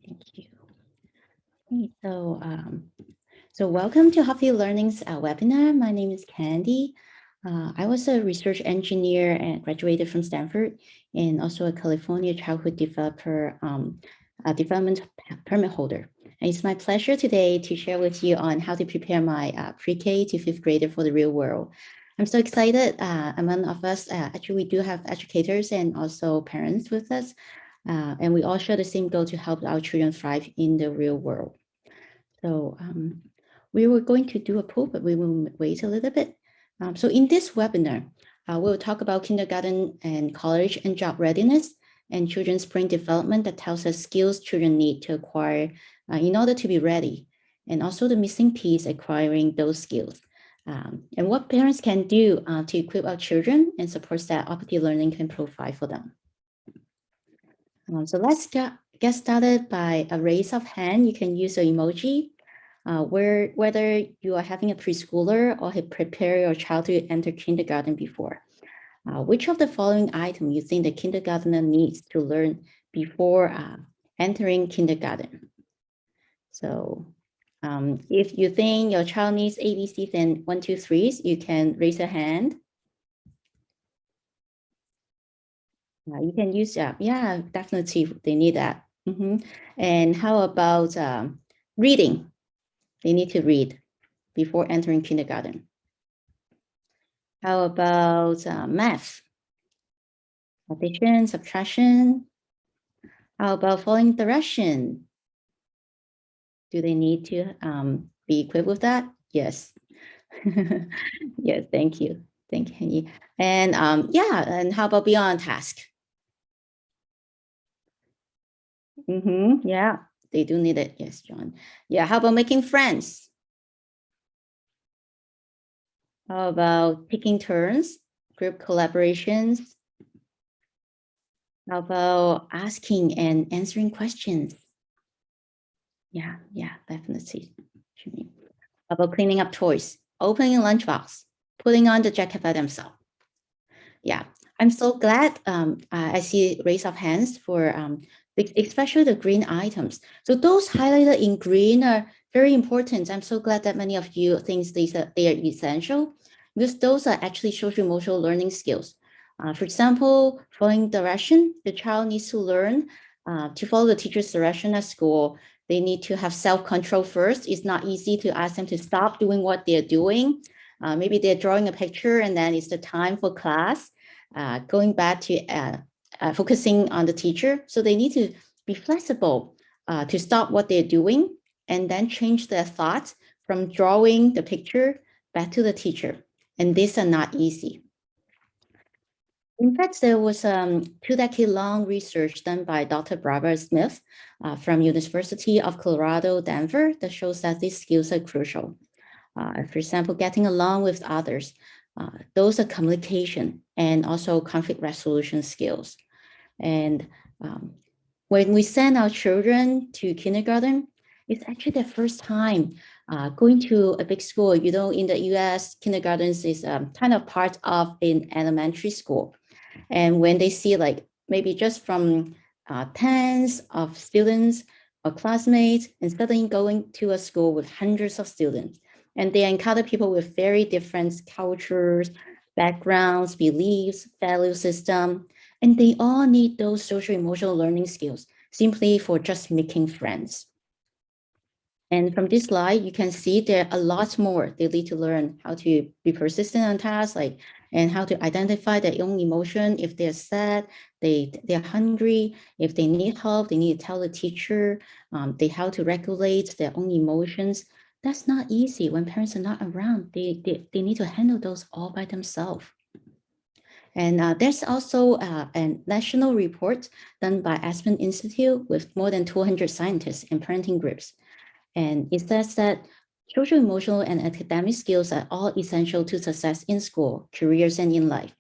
Thank you. Okay, so welcome to Healthy Learning's webinar. My name is Candy. I was a research engineer and graduated from Stanford, and also a California childhood developer development permit holder. And it's my pleasure today to share with you on how to prepare my pre-K to fifth grader for the real world. I'm so excited. Among of us, actually, we do have educators and also parents with us. And we all share the same goal to help our children thrive in the real world. So we were going to do a poll, but we will wait a little bit. So in this webinar, we'll talk about kindergarten and college and job readiness and children's brain development that tells us skills children need to acquire in order to be ready, and also the missing piece acquiring those skills. And what parents can do to equip our children and support that opportunity learning can provide for them. So let's get started by a raise of hand. You can use an emoji whether you are having a preschooler or have prepared your child to enter kindergarten before. Which of the following items you think the kindergartner needs to learn before entering kindergarten? So if you think your child needs ABCs and 1, 2, 3s, you can raise a hand. You can use that. Yeah, definitely they need that. And how about reading? They need to read before entering kindergarten. How about math? Addition, subtraction. How about following direction? Do they need to be equipped with that? Yes. Yes, thank you. Thank you. And yeah, and how about beyond task? Yeah, they do need it. Yes, John. Yeah, how about making friends? How about taking turns, group collaborations? How about asking and answering questions? Yeah, definitely. How about cleaning up toys, opening a lunchbox, putting on the jacket by themselves? Yeah, I'm so glad I see raise of hands for especially the green items. So those highlighted in green are very important. I'm so glad that many of you think they are essential because those are actually social emotional learning skills. For example, following direction, the child needs to learn to follow the teacher's direction at school. They need to have self-control first. It's not easy to ask them to stop doing what they're doing. Maybe they're drawing a picture and then it's the time for class, going back to focusing on the teacher. So they need to be flexible to stop what they're doing and then change their thoughts from drawing the picture back to the teacher. And these are not easy. In fact, there was 2-decade-long research done by Dr. Barbara Smith from University of Colorado, Denver, that shows that these skills are crucial. For example, getting along with others, those are communication and also conflict resolution skills. And when we send our children to kindergarten, it's actually their first time going to a big school. You know, in the US, kindergartens is kind of part of an elementary school. And when they see like maybe just from tens of students or classmates and suddenly going to a school with hundreds of students, and they encounter people with very different cultures, backgrounds, beliefs, value system, and they all need those social emotional learning skills simply for just making friends. And from this slide, you can see there are a lot more they need to learn how to be persistent on tasks, and how to identify their own emotion. If they're sad, they're hungry, if they need help, they need to tell the teacher, they how to regulate their own emotions. That's not easy when parents are not around. They need to handle those all by themselves. And there's also a national report done by Aspen Institute with more than 200 scientists and parenting groups. And it says that social, emotional, and academic skills are all essential to success in school, careers, and in life.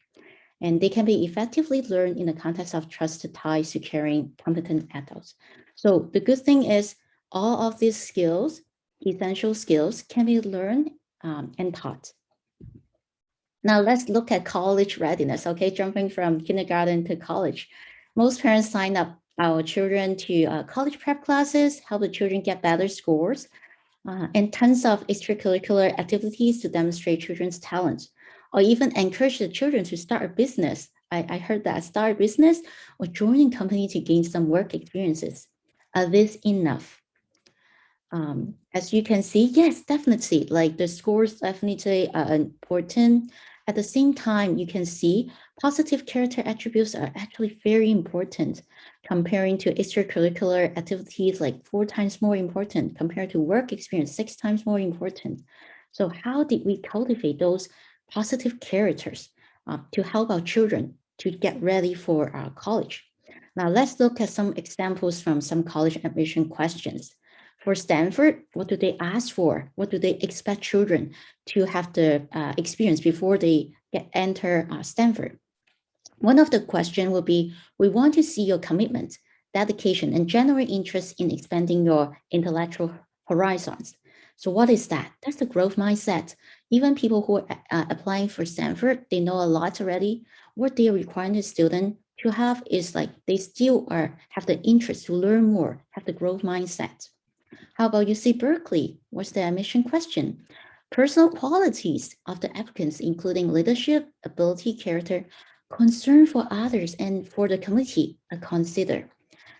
And they can be effectively learned in the context of trusted ties to caring, competent adults. So the good thing is all of these skills, essential skills, can be learned and taught. Now let's look at college readiness, okay? Jumping from kindergarten to college. Most parents sign up our children to college prep classes, help the children get better scores, and tons of extracurricular activities to demonstrate children's talents, or even encourage the children to start a business. I heard that start a business or joining company to gain some work experiences. Are this enough? As you can see, yes, definitely. Like the scores definitely are important. At the same time, you can see positive character attributes are actually very important comparing to extracurricular activities, like 4 times more important compared to work experience, 6 times more important. So how did we cultivate those positive characters to help our children to get ready for college? Now let's look at some examples from some college admission questions. For Stanford, what do they ask for? What do they expect children to have the experience before they enter Stanford? One of the questions will be, we want to see your commitment, dedication, and genuine interest in expanding your intellectual horizons. So what is that? That's the growth mindset. Even people who are applying for Stanford, they know a lot already. What they are requiring the student to have is like, they still have the interest to learn more, have the growth mindset. How about UC Berkeley? What's the admission question? Personal qualities of the applicants, including leadership, ability, character, concern for others, and for the community are considered.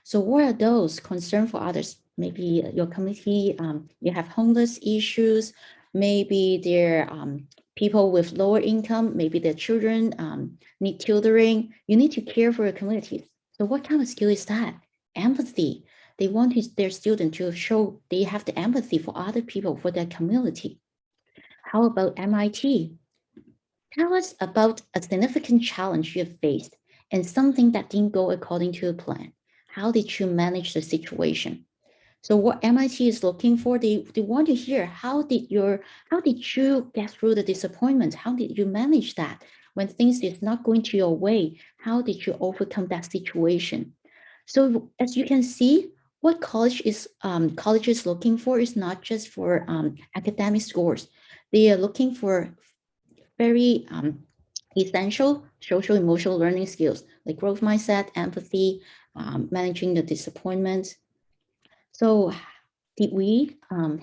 So what are those? Concern for others? Maybe your community, you have homeless issues, maybe they're people with lower income, maybe their children need tutoring. You need to care for your community. So what kind of skill is that? Empathy. They want their student to show they have the empathy for other people, for their community. How about MIT? Tell us about a significant challenge you have faced and something that didn't go according to the plan. How did you manage the situation? So what MIT is looking for, they want to hear how did you get through the disappointment? How did you manage that? When things is not going to your way, how did you overcome that situation? So as you can see, what college is looking for is not just for academic scores. They are looking for very essential social emotional learning skills like growth mindset, empathy, managing the disappointment. So did we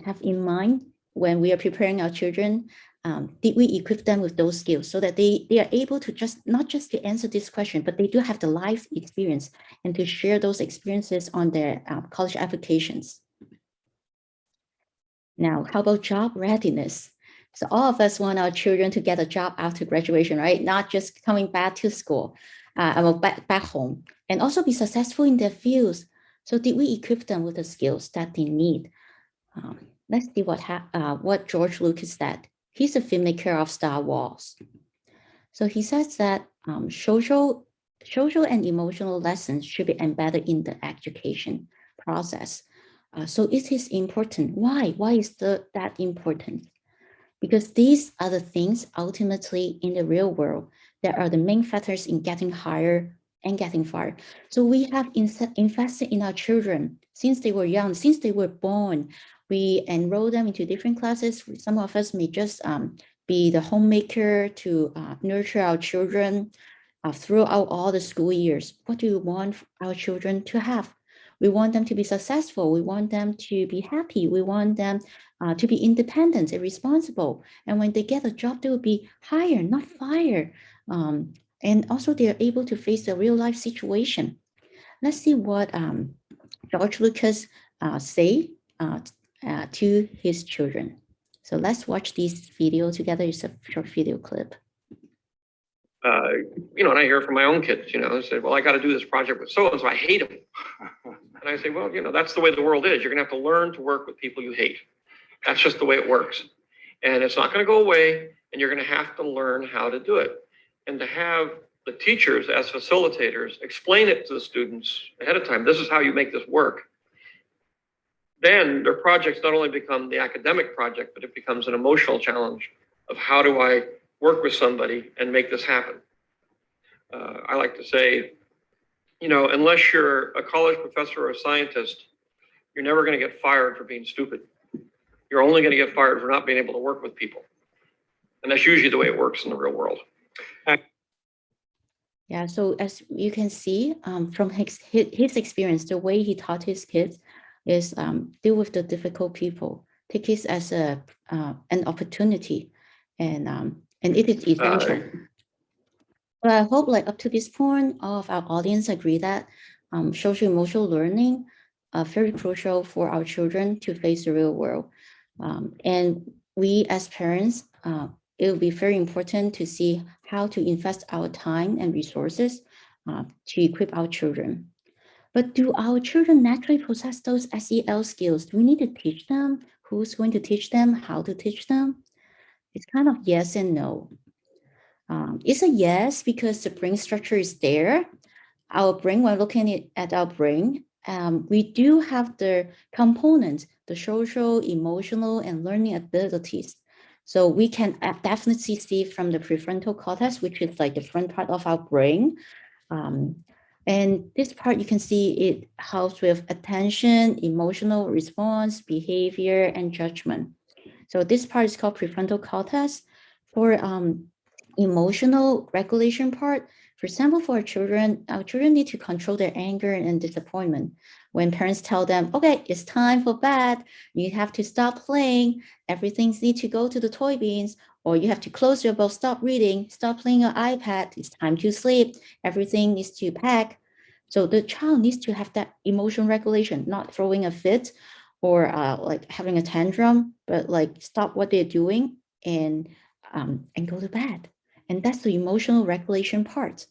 have in mind when we are preparing our children, did we equip them with those skills so that they are able to not just to answer this question, but they do have the life experience and to share those experiences on their college applications? Now, how about job readiness? So all of us want our children to get a job after graduation, right? Not just coming back to school, back home, and also be successful in their fields. So did we equip them with the skills that they need? Let's see what George Lucas said. He's a filmmaker of Star Wars. So he says that social and emotional lessons should be embedded in the education process. So it is important. Why? Why is that important? Because these are the things ultimately in the real world that are the main factors in getting hired and getting fired. So we have invested in our children since they were young, since they were born. We enroll them into different classes. Some of us may just be the homemaker to nurture our children throughout all the school years. What do we want our children to have? We want them to be successful. We want them to be happy. We want them to be independent and responsible. And when they get a job, they will be hired, not fired. And also they are able to face a real life situation. Let's see what George Lucas say to his children. So let's watch this video together. It's a short video clip. And I hear from my own kids, say, well, I got to do this project with so-and-so, I hate them. And I say, well, that's the way the world is. You're going to have to learn to work with people you hate. That's just the way it works. And it's not going to go away, and you're going to have to learn how to do it. And to have the teachers as facilitators explain it to the students ahead of time, this is how you make this work. Then their projects not only become the academic project, but it becomes an emotional challenge of how do I work with somebody and make this happen. I like to say, unless you're a college professor or a scientist, you're never going to get fired for being stupid. You're only going to get fired for not being able to work with people. And that's usually the way it works in the real world. Yeah, so as you can see from his experience, the way he taught his kids is deal with the difficult people, take it as an opportunity, and it is essential. But I hope like up to this point, all of our audience agree that social emotional learning are very crucial for our children to face the real world. And we as parents, it will be very important to see how to invest our time and resources to equip our children. But do our children naturally possess those SEL skills? Do we need to teach them? Who's going to teach them? How to teach them? It's kind of yes and no. It's a yes because the brain structure is there. Our brain, when looking at our brain, we do have the components, the social, emotional, and learning abilities. So we can definitely see from the prefrontal cortex, which is like the front part of our brain. And this part, you can see it helps with attention, emotional response, behavior, and judgment. So this part is called prefrontal cortex. For emotional regulation part, for example, for our children need to control their anger and disappointment. When parents tell them, okay, it's time for bed, you have to stop playing, everything needs to go to the toy bins, or you have to close your book, stop reading, stop playing your iPad, it's time to sleep, everything needs to pack. So the child needs to have that emotion regulation, not throwing a fit or like having a tantrum, but like stop what they're doing and go to bed. And that's the emotional regulation part.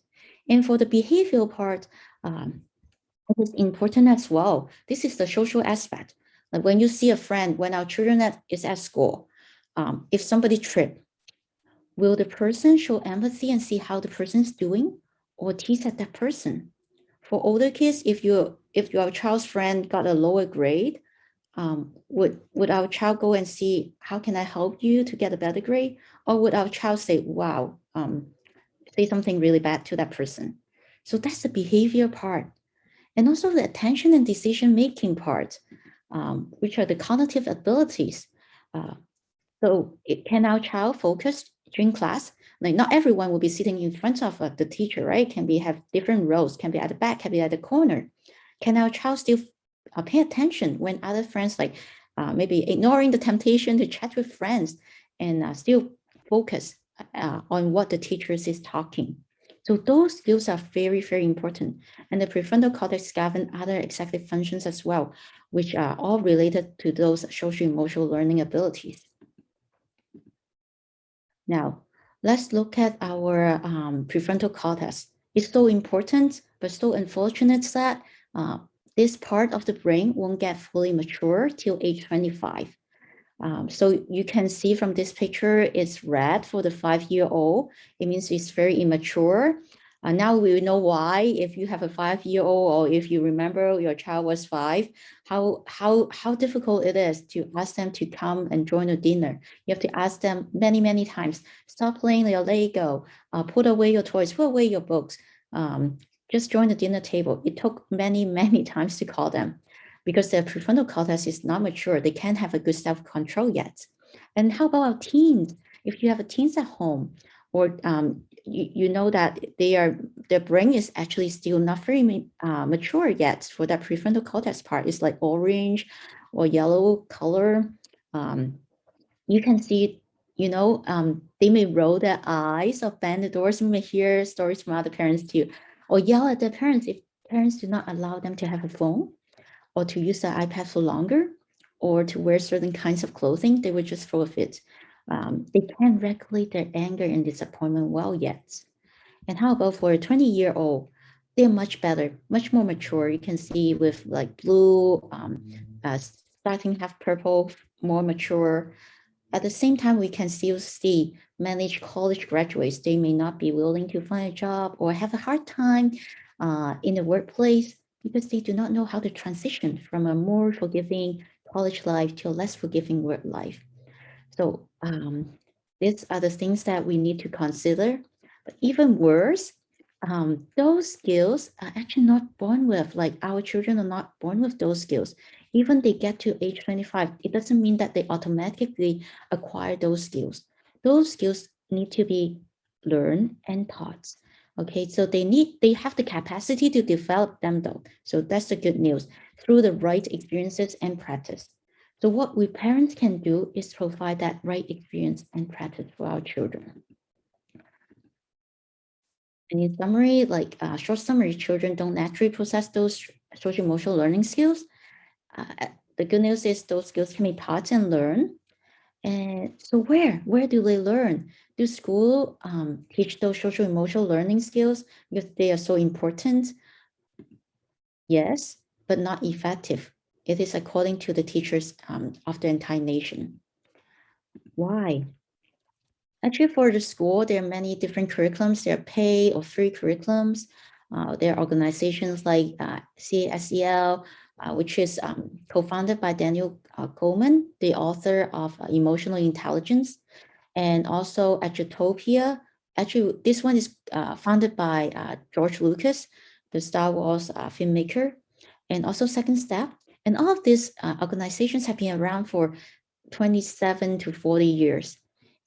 And for the behavioral part, it is important as well. This is the social aspect. Like when you see a friend, when our children is at school, if somebody trip, will the person show empathy and see how the person is doing, or tease at that person? For older kids, if your child's friend got a lower grade, would our child go and see how can I help you to get a better grade, or would our child say, "Wow," say something really bad to that person? So that's the behavior part, and also the attention and decision making part, which are the cognitive abilities. So can our child focus during class? Like not everyone will be sitting in front of the teacher, right? Can be have different roles, can be at the back, can be at the corner. Can our child still pay attention when other friends like maybe ignoring the temptation to chat with friends and still focus on what the teacher is talking? So those skills are very, very important. And the prefrontal cortex govern other executive functions as well, which are all related to those social emotional learning abilities. Now, let's look at our prefrontal cortex. It's so important, but so unfortunate that this part of the brain won't get fully mature till age 25. So you can see from this picture, it's red for the 5-year-old. It means it's very immature. Now we know why. If you have a 5-year-old, or if you remember your child was 5, how difficult it is to ask them to come and join a dinner. You have to ask them many, many times. Stop playing your Lego. Put away your toys. Put away your books. Just join the dinner table. It took many, many times to call them, because their prefrontal cortex is not mature. They can't have a good self-control yet. And how about our teens? If you have a teens at home, or you know that their brain is actually still not very mature yet for that prefrontal cortex part. It's like orange or yellow color. You can see, they may roll their eyes or bend the doors. You may hear stories from other parents too, or yell at their parents if parents do not allow them to have a phone, or to use the iPad for longer, or to wear certain kinds of clothing. They would just throw a fit. They can't regulate their anger and disappointment well yet. And how about for a 20-year-old? They're much better, much more mature. You can see with like blue, starting half purple, more mature. At the same time, we can still see many college graduates. They may not be willing to find a job or have a hard time in the workplace because they do not know how to transition from a more forgiving college life to a less forgiving work life. So these are the things that we need to consider. But even worse, those skills are actually not born with, like our children are not born with those skills. Even they get to age 25, it doesn't mean that they automatically acquire those skills. Those skills need to be learned and taught. Okay, so they have the capacity to develop them though. So that's the good news through the right experiences and practice. So what we parents can do is provide that right experience and practice for our children. And in summary, like short summary, children don't naturally possess those social emotional learning skills. The good news is those skills can be taught and learned. And so where do they learn? Do school teach those social emotional learning skills because they are so important? Yes, but not effective. It is according to the teachers of the entire nation. Why? Actually, for the school, there are many different curriculums. There are paid or free curriculums. There are organizations like CASEL, which is co-founded by Daniel Goleman, the author of Emotional Intelligence, and also Edutopia. Actually, this one is founded by George Lucas, the Star Wars filmmaker, and also Second Step. And all of these organizations have been around for 27 to 40 years.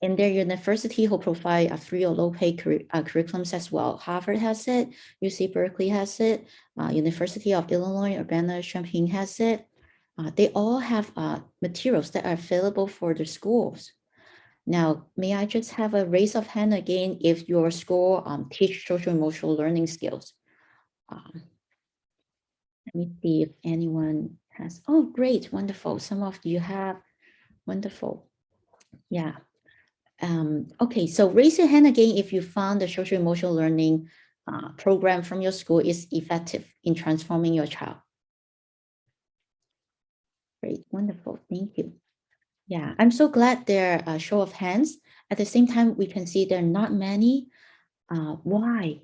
And their university will provide a free or low pay curriculums as well. Harvard has it, UC Berkeley has it, University of Illinois, Urbana-Champaign has it. They all have materials that are available for the schools. Now, may I just have a raise of hand again if your school teach social emotional learning skills? Let me see if anyone has. Oh, great, wonderful. Some of you have. Wonderful. Yeah. Okay, so raise your hand again if you found the social emotional learning program from your school is effective in transforming your child. Great, wonderful, thank you. Yeah, I'm so glad there are a show of hands. At the same time, we can see there are not many. Why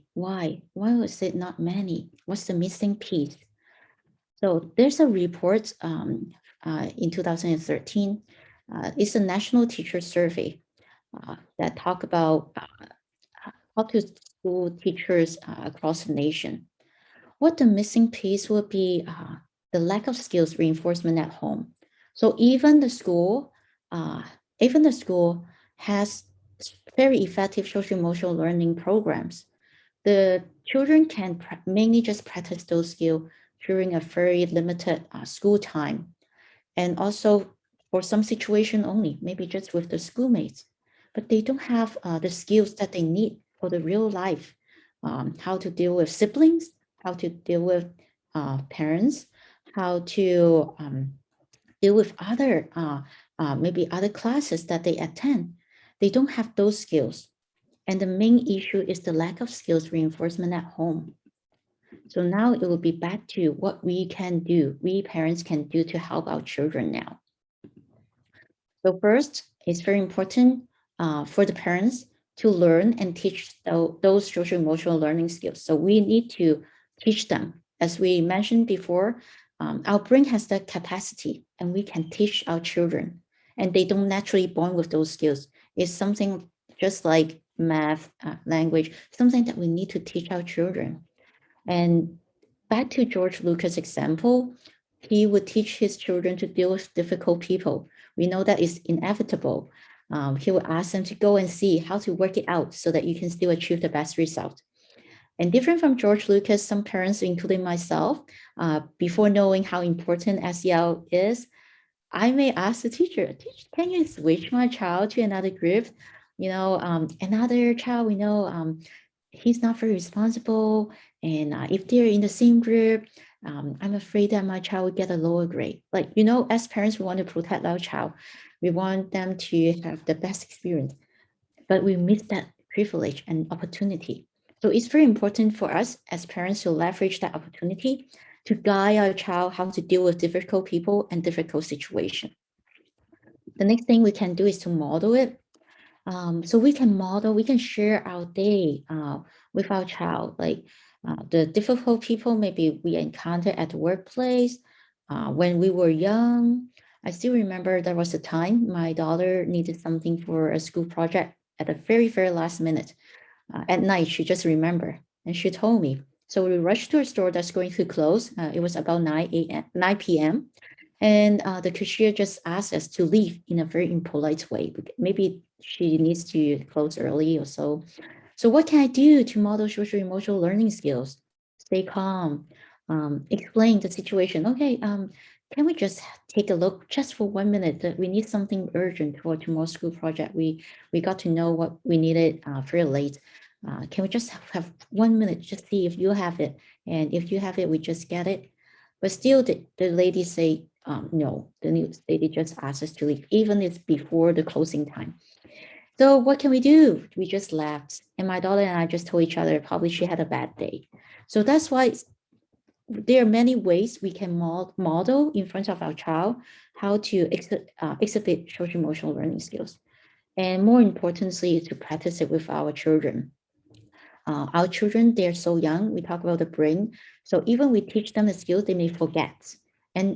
was it not many? What's the missing piece? So there's a report in 2013. It's a national teacher survey that talk about how to school teachers across the nation. What the missing piece will be the lack of skills reinforcement at home. So uh, even the school has very effective social emotional learning programs. The children can mainly just practice those skills during a very limited school time. And also for some situation only, maybe just with the schoolmates, but they don't have the skills that they need for the real life. How to deal with siblings, how to deal with parents, how to deal with other, maybe other classes that they attend. They don't have those skills. And the main issue is the lack of skills reinforcement at home. So now it will be back to what we can do, we parents can do to help our children now. So first, it's very important for the parents to learn and teach those social emotional learning skills. So we need to teach them. As we mentioned before, our brain has the capacity and we can teach our children, and they don't naturally born with those skills. It's something just like math, language, something that we need to teach our children. And back to George Lucas' example, he would teach his children to deal with difficult people. We know that is inevitable. He would ask them to go and see how to work it out so that you can still achieve the best result. And different from George Lucas, some parents, including myself, before knowing how important SEL is, I may ask the teacher, can you switch my child to another group? Another child, we know he's not very responsible. And if they're in the same group, I'm afraid that my child would get a lower grade. Like, as parents, we want to protect our child. We want them to have the best experience, but we miss that privilege and opportunity. So it's very important for us as parents to leverage that opportunity to guide our child how to deal with difficult people and difficult situations. The next thing we can do is to model it. So we can share our day with our child, like the difficult people maybe we encountered at the workplace when we were young. I still remember there was a time my daughter needed something for a school project at the very, very last minute. At night, she just remembered and she told me. So we rushed to a store that's going to close. It was about 9 p.m. And the cashier just asked us to leave in a very impolite way. Maybe she needs to close early or so. So what can I do to model social emotional learning skills? Stay calm, explain the situation. Okay, can we just take a look just for 1 minute that we need something urgent for tomorrow's school project? We got to know what we needed very late. Can we just have 1 minute, just see if you have it? And if you have it, we just get it. But still the lady say, no, the news lady just asked us to leave, even if it's before the closing time. So what can we do? We just laughed. And my daughter and I just told each other, probably she had a bad day. So that's why there are many ways we can model in front of our child how to exhibit social emotional learning skills. And more importantly, to practice it with our children. Our children, they're so young. We talk about the brain. So even we teach them the skills, they may forget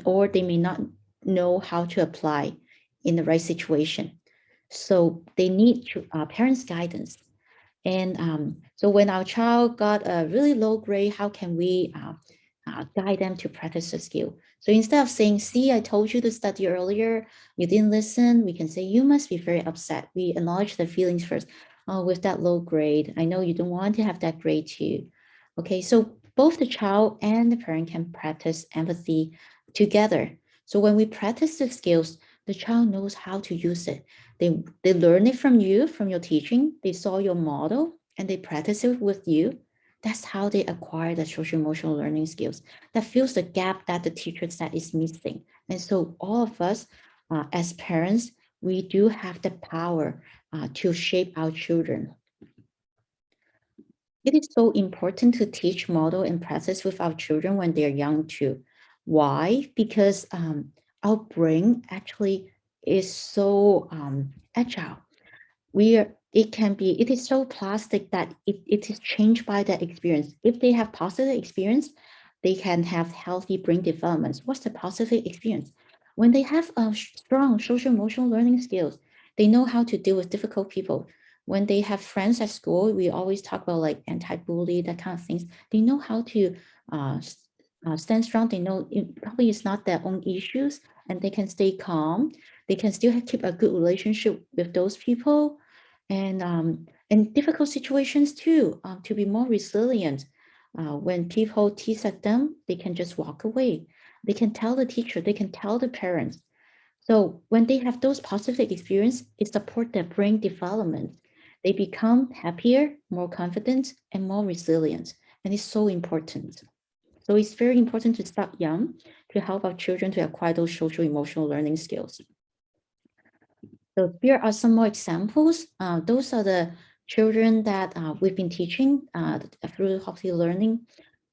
or they may not know how to apply in the right situation. So they need parents' guidance. And so when our child got a really low grade, how can we guide them to practice the skill? So instead of saying, see, I told you to study earlier, you didn't listen, we can say, you must be very upset. We acknowledge the feelings first. Oh, with that low grade, I know you don't want to have that grade too. Okay, so both the child and the parent can practice empathy together. So when we practice the skills, the child knows how to use it. They learn it from you, from your teaching. They saw your model and they practice it with you. That's how they acquire the social emotional learning skills. That fills the gap that the teacher said is missing. And so all of us as parents, we do have the power to shape our children. It is so important to teach, model, and practice with our children when they're young too. Why? Because our brain actually is so agile. It is so plastic that it is changed by that experience. If they have positive experience, they can have healthy brain development. What's the positive experience? When they have strong social emotional learning skills, they know how to deal with difficult people. When they have friends at school, we always talk about like anti-bully, that kind of things. They know how to stand strong. They know it probably it's not their own issues, and they can stay calm. They can still keep a good relationship with those people, and in difficult situations too, to be more resilient. When people tease at them, they can just walk away. They can tell the teacher, they can tell the parents. So when they have those positive experiences, it supports their brain development. They become happier, more confident, and more resilient. And it's so important. So it's very important to start young to help our children to acquire those social emotional learning skills. So here are some more examples. Those are the children that we've been teaching through Hopsy Learning,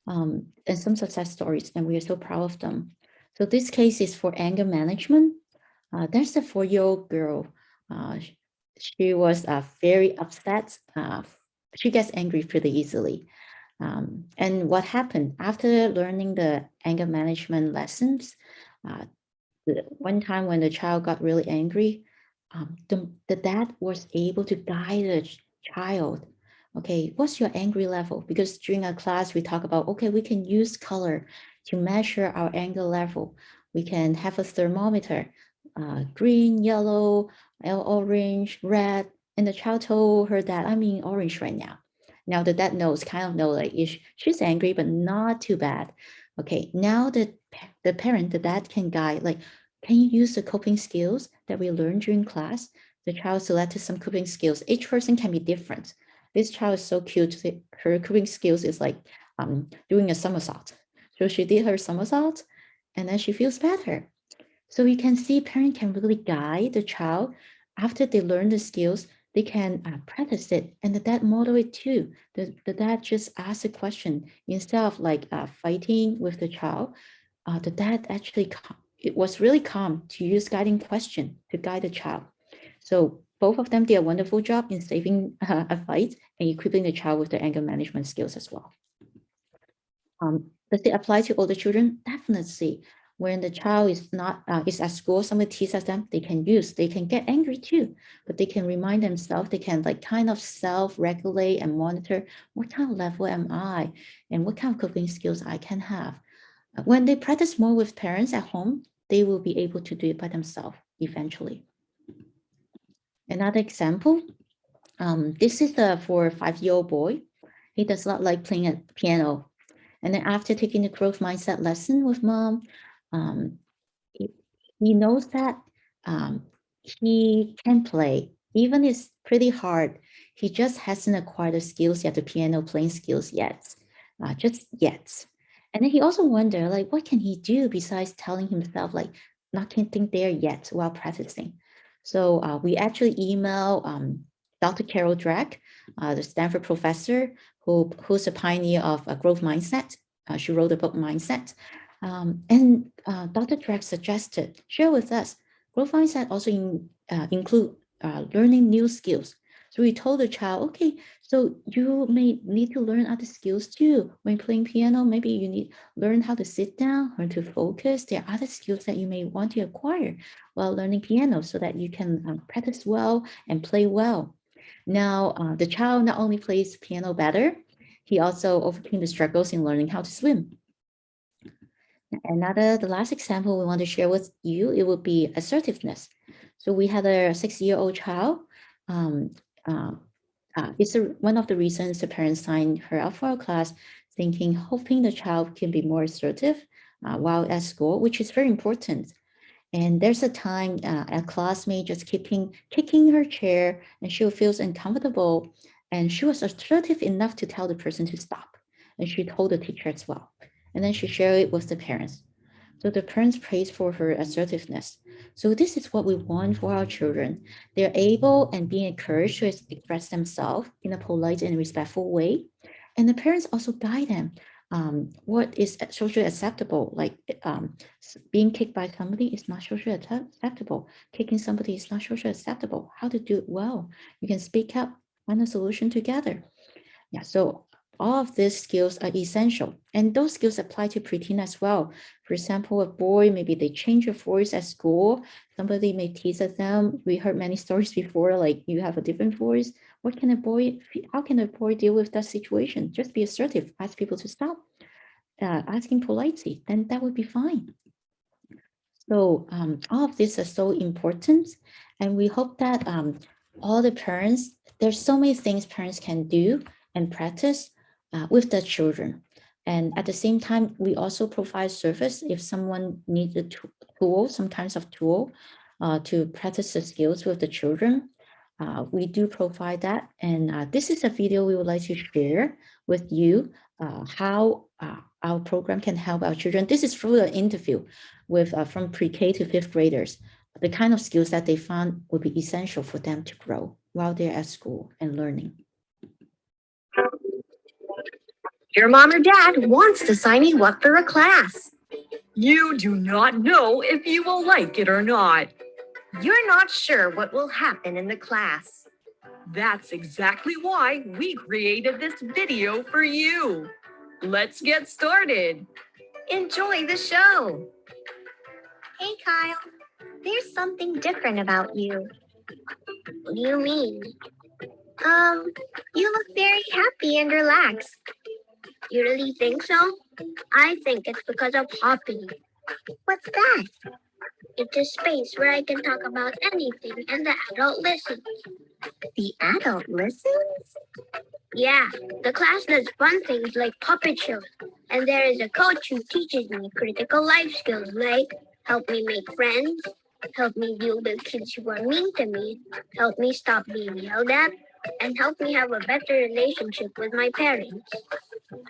and some success stories, and we are so proud of them. So this case is for anger management. There's a 4-year-old girl. She was very upset. She gets angry pretty easily. And what happened after learning the anger management lessons, one time when the child got really angry, the dad was able to guide the child. Okay, what's your angry level? Because during our class, we talk about, okay, we can use color to measure our anger level. We can have a thermometer, green, yellow, orange, red. And the child told her that I'm in orange right now. Now the dad kind of knows like she's angry, but not too bad. Okay, now the parent, the dad can guide, like, can you use the coping skills that we learned during class? The child selected some coping skills. Each person can be different. This child is so cute. Her coping skills is like doing a somersault. So she did her somersault and then she feels better. So you can see parent can really guide the child. After they learn the skills, they can practice it, and the dad model it too. The dad just ask a question instead of like fighting with the child. The dad actually it was really calm to use guiding question to guide the child. So both of them did a wonderful job in saving a fight and equipping the child with the anger management skills as well. Does it apply to older children? Definitely. When the child is not is at school, somebody teases them, they can get angry too, but they can remind themselves, they can like kind of self-regulate and monitor what kind of level am I and what kind of coping skills I can have. When they practice more with parents at home, they will be able to do it by themselves eventually. Another example, This is for a 5-year-old boy. He does not like playing a piano. And then after taking the growth mindset lesson with mom, he knows that he can play, even it's pretty hard. He just hasn't acquired the skills yet, the piano playing skills yet, just yet. And then he also wonder, like, what can he do besides telling himself, like, not getting there yet while practicing? So we actually email Dr. Carol Drake, the Stanford professor, who's a pioneer of a growth mindset. She wrote a book, Mindset. And Dr. Drake suggested, share with us, growth mindset also include learning new skills. So we told the child, okay, so you may need to learn other skills too. When playing piano, maybe you need learn how to sit down, learn to focus. There are other skills that you may want to acquire while learning piano so that you can practice well and play well. Now, the child not only plays piano better, he also overcame the struggles in learning how to swim. The last example we want to share with you, it would be assertiveness. So we had a 6-year-old child. It's one of the reasons the parents signed her up for our class, hoping the child can be more assertive while at school, which is very important. And there's a time a classmate just kicking her chair, and she feels uncomfortable. And she was assertive enough to tell the person to stop. And she told the teacher as well. And then she shared it with the parents. So the parents praised for her assertiveness. So this is what we want for our children. They're able and being encouraged to express themselves in a polite and respectful way. And the parents also guide them. What is socially acceptable? Like being kicked by somebody is not socially acceptable. Kicking somebody is not socially acceptable. How to do it well. You can speak up, find a solution together. Yeah, so all of these skills are essential, and those skills apply to preteen as well. For example, a boy, maybe they change your voice at school. Somebody may tease at them. We heard many stories before, like you have a different voice. How can a boy deal with that situation? Just be assertive, ask people to stop, asking politely, then that would be fine. So all of this is so important, and we hope that all the parents, there's so many things parents can do and practice with their children. And at the same time, we also provide service if someone needs a tool, some kinds of tool to practice the skills with the children. We do provide that. And this is a video we would like to share with you how our program can help our children. This is through an interview with from pre-K to 5th graders, the kind of skills that they found would be essential for them to grow while they're at school and learning. Your mom or dad wants to sign you up for a class. You do not know if you will like it or not. You're not sure what will happen in the class. That's exactly why we created this video for you. Let's get started. Enjoy the show. Hey, Kyle. There's something different about you. What do you mean? You look very happy and relaxed. You really think so? I think it's because of Poppy. What's that? It's a space where I can talk about anything and the adult listens. The adult listens? Yeah, the class does fun things like puppet shows. And there is a coach who teaches me critical life skills like help me make friends, help me deal with kids who are mean to me, help me stop being yelled at, and help me have a better relationship with my parents.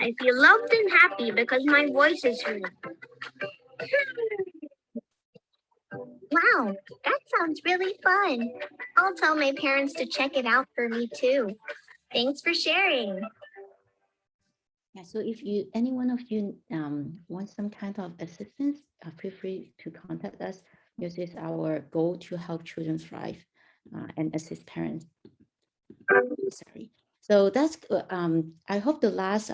I feel loved and happy because my voice is heard. Wow, that sounds really fun. I'll tell my parents to check it out for me too. Thanks for sharing. Yeah, so if any one of you want some kind of assistance, feel free to contact us. This is our goal to help children thrive and assist parents. Sorry. So that's, I hope the last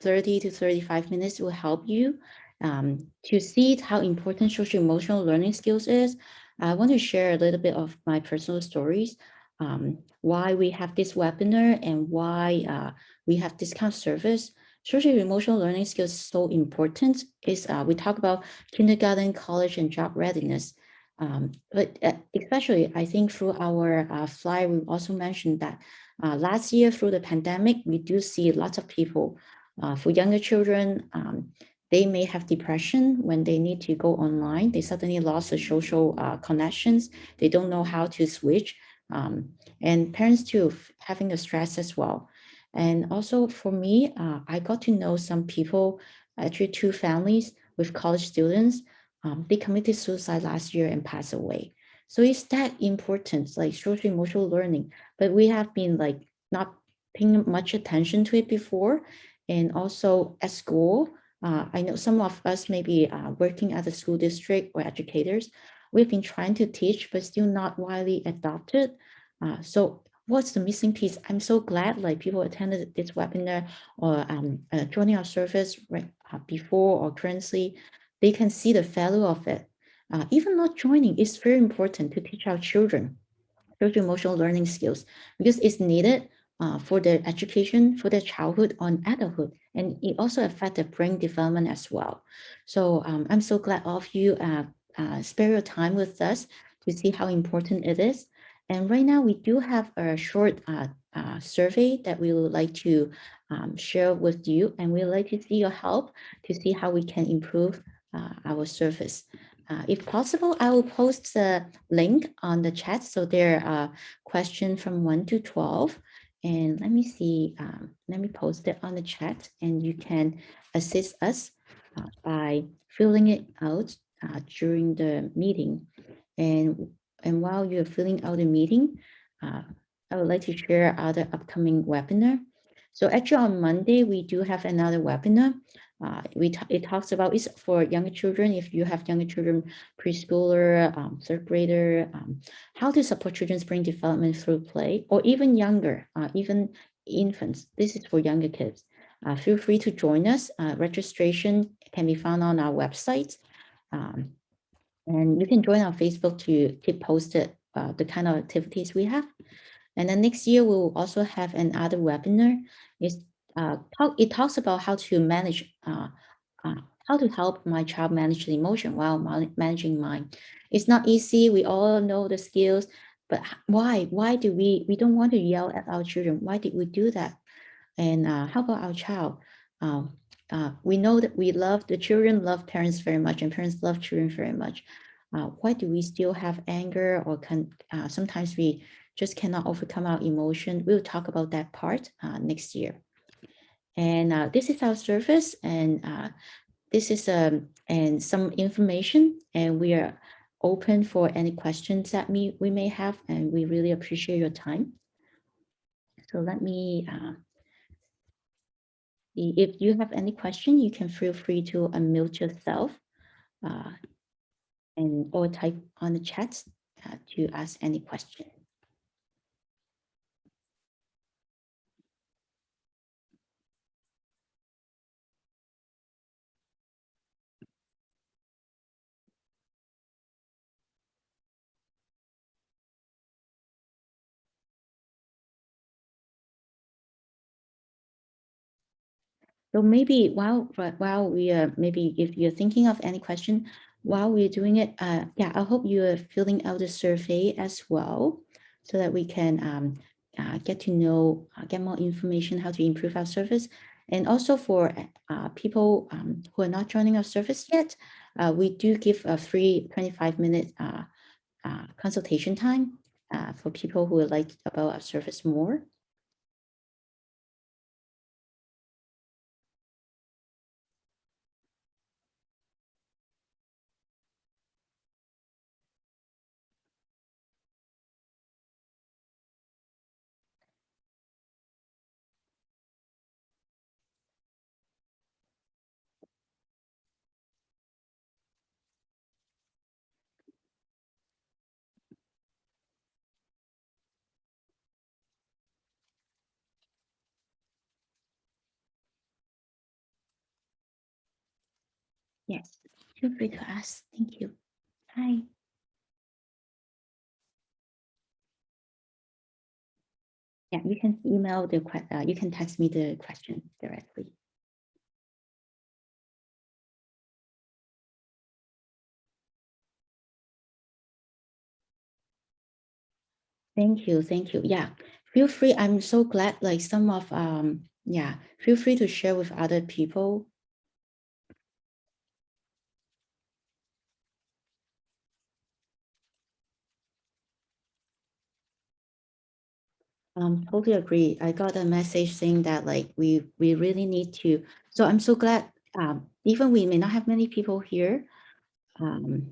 30 to 35 minutes will help you to see how important social emotional learning skills is. I want to share a little bit of my personal stories, why we have this webinar and why we have this kind of service. Social emotional learning skills is so important. We talk about kindergarten, college, and job readiness. But especially, I think through our flyer, we also mentioned that last year through the pandemic, we do see lots of people for younger children, they may have depression when they need to go online. They suddenly lost the social connections. They don't know how to switch. And parents too, having the stress as well. And also for me, I got to know some people, actually 2 families with college students. They committed suicide last year and passed away. So it's that important, like social emotional learning. But we have been like not paying much attention to it before. And also at school, I know some of us may be working at the school district or educators. We've been trying to teach, but still not widely adopted. So what's the missing piece? I'm so glad like people attended this webinar or joining our service right before or currently, they can see the value of it. Even not joining is very important to teach our children social emotional learning skills because it's needed for their education, for their childhood and adulthood. And it also affects their brain development as well. So I'm so glad all of you spare your time with us to see how important it is. And right now we do have a short survey that we would like to share with you. And we'd like to see your help to see how we can improve our service. If possible, I will post the link on the chat. So there are questions from 1 to 12. And let me see, let me post it on the chat and you can assist us by filling it out during the meeting. And while you're filling out the meeting, I would like to share other upcoming webinar. So actually on Monday, we do have another webinar. It talks about, it's for younger children. If you have younger children, preschooler, 3rd grader, how to support children's brain development through play, or even younger, even infants. This is for younger kids. Feel free to join us. Registration can be found on our website. And you can join our Facebook to keep posted the kind of activities we have. And then next year, we'll also have another webinar. It talks about how to manage, how to help my child manage the emotion while managing mine. It's not easy. We all know the skills, but why? Why do we don't want to yell at our children? Why did we do that? And how about our child? We know that we love, the children love parents very much and parents love children very much. Why do we still have anger or sometimes we just cannot overcome our emotion? We'll talk about that part next year. And this is our service, and this is and some information, and we are open for any questions that we may have, and we really appreciate your time. So let me, if you have any question, you can feel free to unmute yourself or type on the chat to ask any question. So maybe while we are, maybe if you're thinking of any question while we're doing it, yeah, I hope you're filling out the survey as well so that we can get to know, get more information how to improve our service. And also for people who are not joining our service yet, we do give a free 25-minute consultation time for people who would like about our service more. Yes, feel free to ask. Thank you. Hi. Yeah, you can email the you can text me the question directly. Thank you. Thank you. Yeah. Feel free. I'm so glad like some of, yeah, feel free to share with other people. Totally agree. I got a message saying that like we really need to. So I'm so glad. Even we may not have many people here um,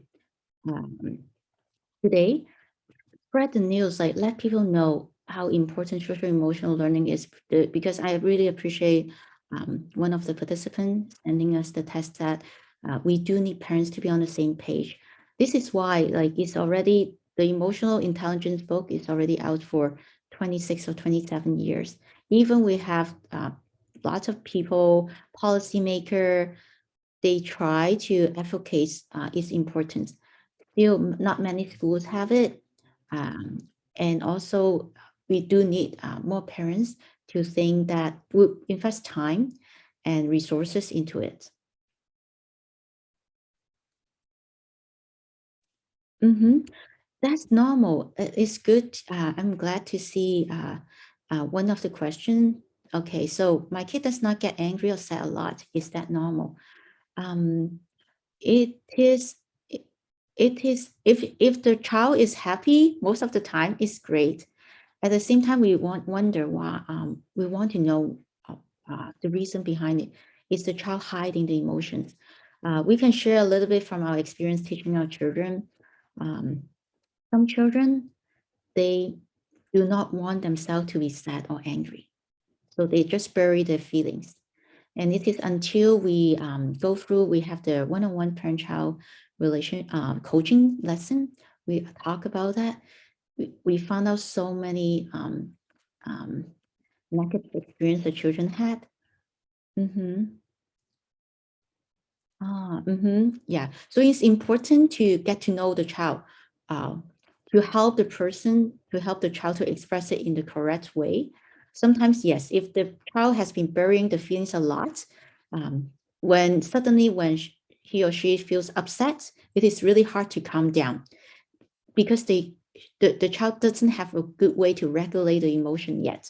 today. Spread the news. Like let people know how important social emotional learning is. Because I really appreciate one of the participants sending us the test that we do need parents to be on the same page. This is why like it's already the emotional intelligence book is already out for 26 or 27 years. Even we have lots of people, policymaker, they try to advocate its importance. Still, not many schools have it. And also, we do need more parents to think that we invest time and resources into it. That's normal. It's good. I'm glad to see one of the questions. Okay, so my kid does not get angry or sad a lot. Is that normal? It is. It is. If the child is happy most of the time, it's great. At the same time, we wonder why. We want to know the reason behind it. Is the child hiding the emotions? We can share a little bit from our experience teaching our children. Some children, they do not want themselves to be sad or angry. So they just bury their feelings. And it is until we go through, we have the one-on-one parent-child relation coaching lesson. We talk about that. We found out so many negative experience the children had. Yeah. So it's important to get to know the child, uh, to help the person, to help the child to express it in the correct way. Sometimes, yes, if the child has been burying the feelings a lot, when suddenly when he or she feels upset, it is really hard to calm down because the child doesn't have a good way to regulate the emotion yet.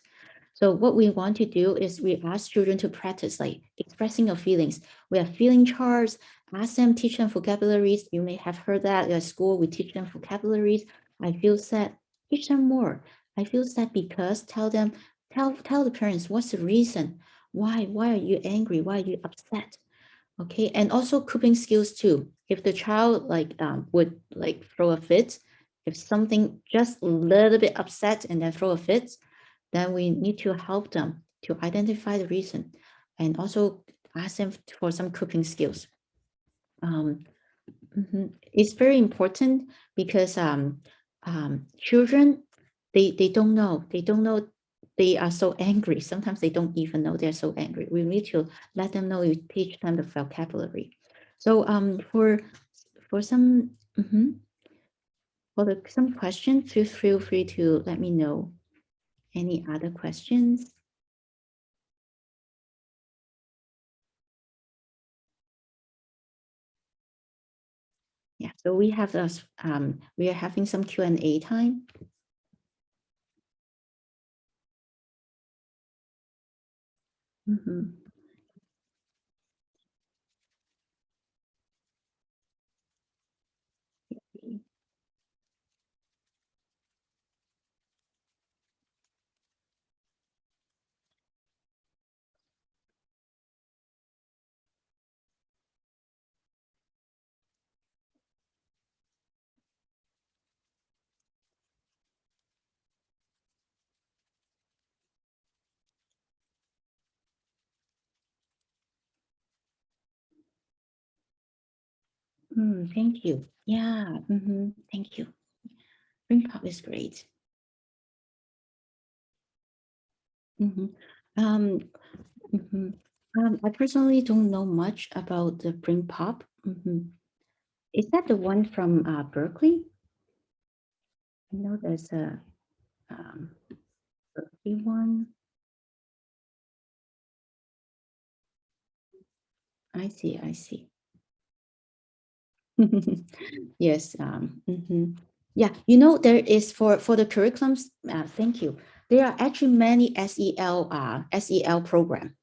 So what we want to do is we ask children to practice like expressing your feelings. We have feeling charts, ask them, teach them vocabularies. You may have heard that at school, we teach them vocabularies. I feel sad, teach them more. I feel sad because tell the parents what's the reason. Why are you angry? Why are you upset? Okay, and also coping skills too. If the child like would like throw a fit, if something just a little bit upset and then throw a fit, then we need to help them to identify the reason and also ask them for some coping skills. It's very important because children, they don't know, they are so angry. Sometimes they don't even know they're so angry. We need to let them know, you teach them the vocabulary. So for some, some questions, feel free to let me know. Any other questions? Yeah, so we have this, we are having some Q&A time. Thank you. Yeah, thank you. Ring pop is great. I personally don't know much about the Bring Pop. Is that the one from Berkeley? I know there's a Berkeley one. I see. Yes. Yeah, there is for the curriculums. Thank you. There are actually many SEL program,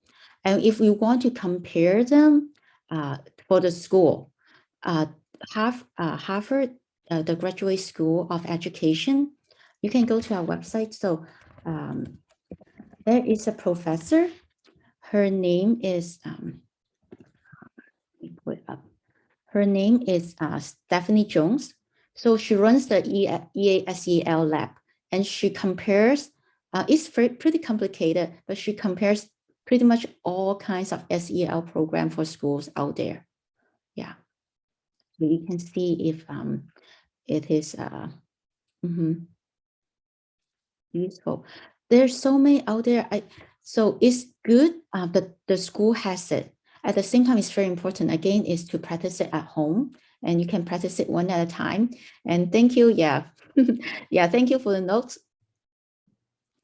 and if we want to compare them for the school, Harvard, the Graduate School of Education, you can go to our website. So there is a professor. Her name is let me put it up. Her name is Stephanie Jones. So she runs the EASEL lab, and she compares, it's pretty complicated, but she compares pretty much all kinds of SEL program for schools out there. Yeah. So you can see if it is useful. There's so many out there. So it's good that the school has it. At the same time, it's very important, again, is to practice it at home, and you can practice it one at a time. And thank you. Yeah. Yeah. Thank you for the notes.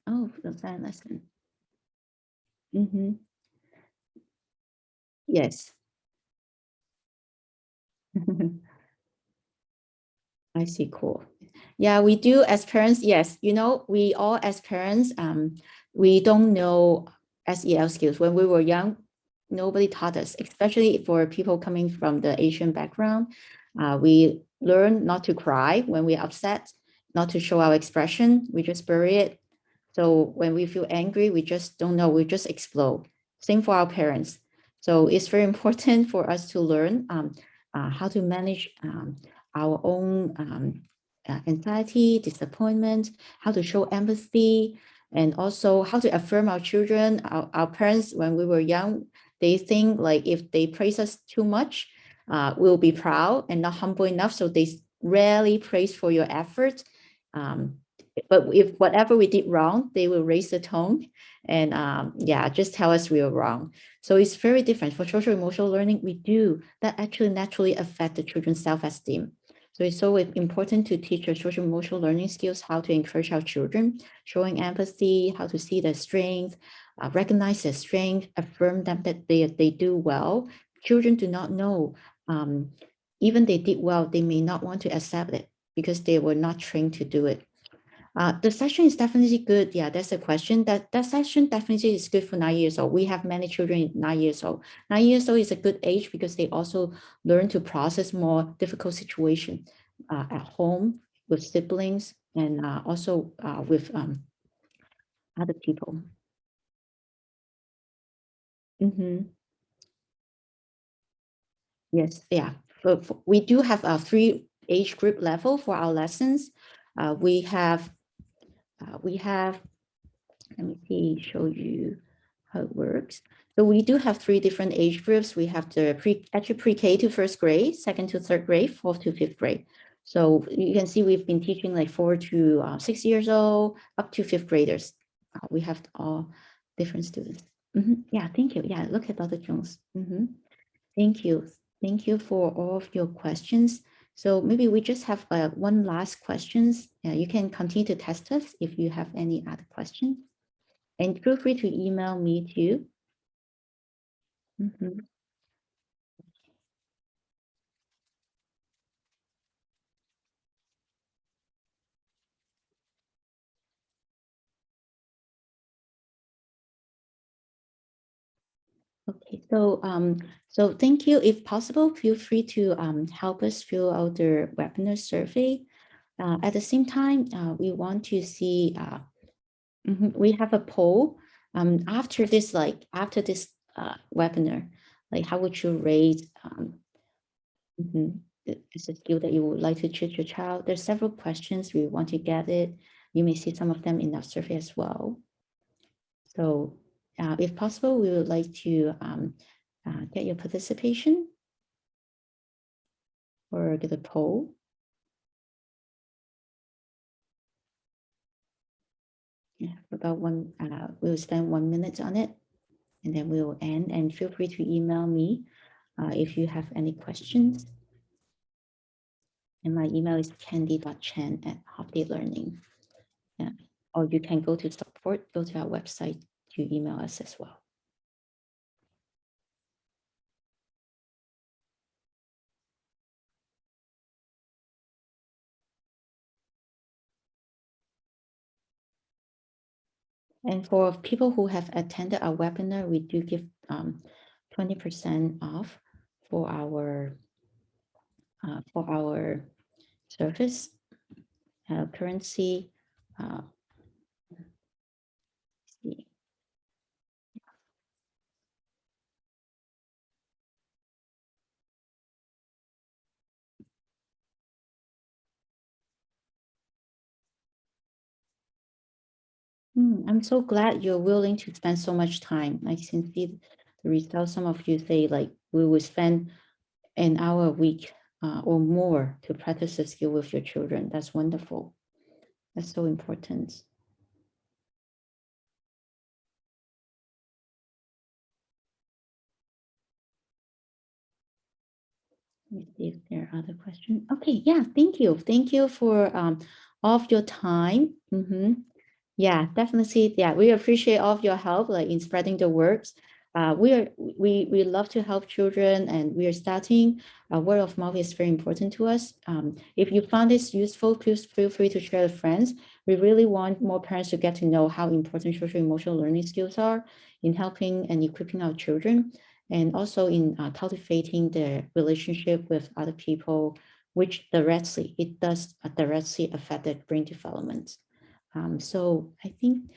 Oh, the silent lesson. Yes. I see. Cool. Yeah, we do as parents. Yes. We all as parents, we don't know SEL skills. When we were young, nobody taught us, especially for people coming from the Asian background. We learn not to cry when we're upset, not to show our expression. We just bury it. So when we feel angry, we just don't know. We just explode. Same for our parents. So it's very important for us to learn how to manage our own anxiety, disappointment, how to show empathy, and also how to affirm our children. Our parents, when we were young, they think like if they praise us too much, we'll be proud and not humble enough. So they rarely praise for your effort. But if whatever we did wrong, they will raise the tone and just tell us we were wrong. So it's very different. For social emotional learning, we do that actually naturally affect the children's self-esteem. So it's so important to teach our social emotional learning skills, how to encourage our children, showing empathy, how to see their strength, recognize their strength, affirm them that they do well. Children do not know, even they did well, they may not want to accept it because they were not trained to do it. The session is definitely good. Yeah, that's a question. That session definitely is good for 9 years old. We have many children 9 years old. 9 years old is a good age because they also learn to process more difficult situation at home with siblings and also with other people. Yes, yeah. We do have a 3 age group level for our lessons. We have, let me see, show you how it works. So we do have 3 different age groups. We have the pre-K to first grade, second to third grade, fourth to fifth grade. So you can see we've been teaching like 4 to 6 years old, up to fifth graders. We have all different students. Yeah, thank you. Yeah, look at Dr. Jones. Thank you. Thank you for all of your questions. So maybe we just have one last questions. You can continue to test us if you have any other questions. And feel free to email me too. Okay, so thank you. If possible, feel free to help us fill out the webinar survey. At the same time, we want to see, we have a poll after this webinar, like how would you rate as a skill that you would like to teach your child? There's several questions we want to get it. You may see some of them in our survey as well. So if possible, we would like to get your participation or get a poll. Yeah, about we'll spend 1 minute on it and then we'll end, and feel free to email me if you have any questions. And my email is candy.chen@halfdaylearning. Yeah. Or you can go to support, go to our website to email us as well. And for people who have attended our webinar, we do give 20% off for our service currency. See. I'm so glad you're willing to spend so much time. I can see the results. Some of you say like we will spend an hour a week or more to practice the skill with your children. That's wonderful. That's so important. Let me see if there are other questions. Okay, yeah, thank you. Thank you for all of your time. Yeah, definitely. Yeah, we appreciate all of your help, like in spreading the words. We love to help children, and we are starting. Word of mouth is very important to us. If you found this useful, please feel free to share with friends. We really want more parents to get to know how important social emotional learning skills are in helping and equipping our children, and also in cultivating the relationship with other people, which directly it does directly affect their brain development. So I think,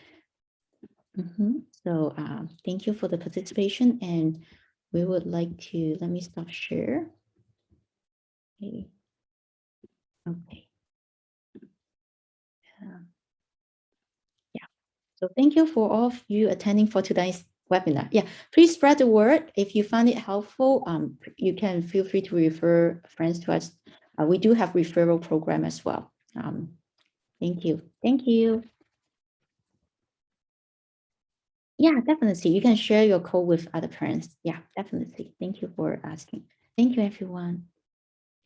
so thank you for the participation, and we would like to, let me stop share. Okay. Okay. Yeah. So thank you for all of you attending for today's webinar. Yeah, please spread the word. If you find it helpful, you can feel free to refer friends to us. We do have referral program as well. Thank you. Thank you. Yeah, definitely. You can share your code with other parents. Yeah, definitely. Thank you for asking. Thank you, everyone.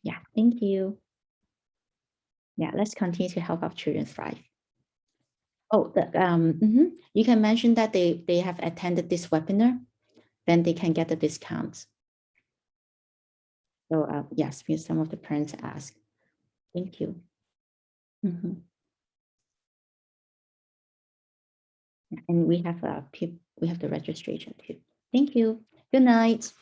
Yeah, thank you. Yeah, let's continue to help our children thrive. Oh, you can mention that they have attended this webinar, then they can get the discounts. So yes, because some of the parents ask. Thank you. And we have we have the registration too. Thank you. Good night.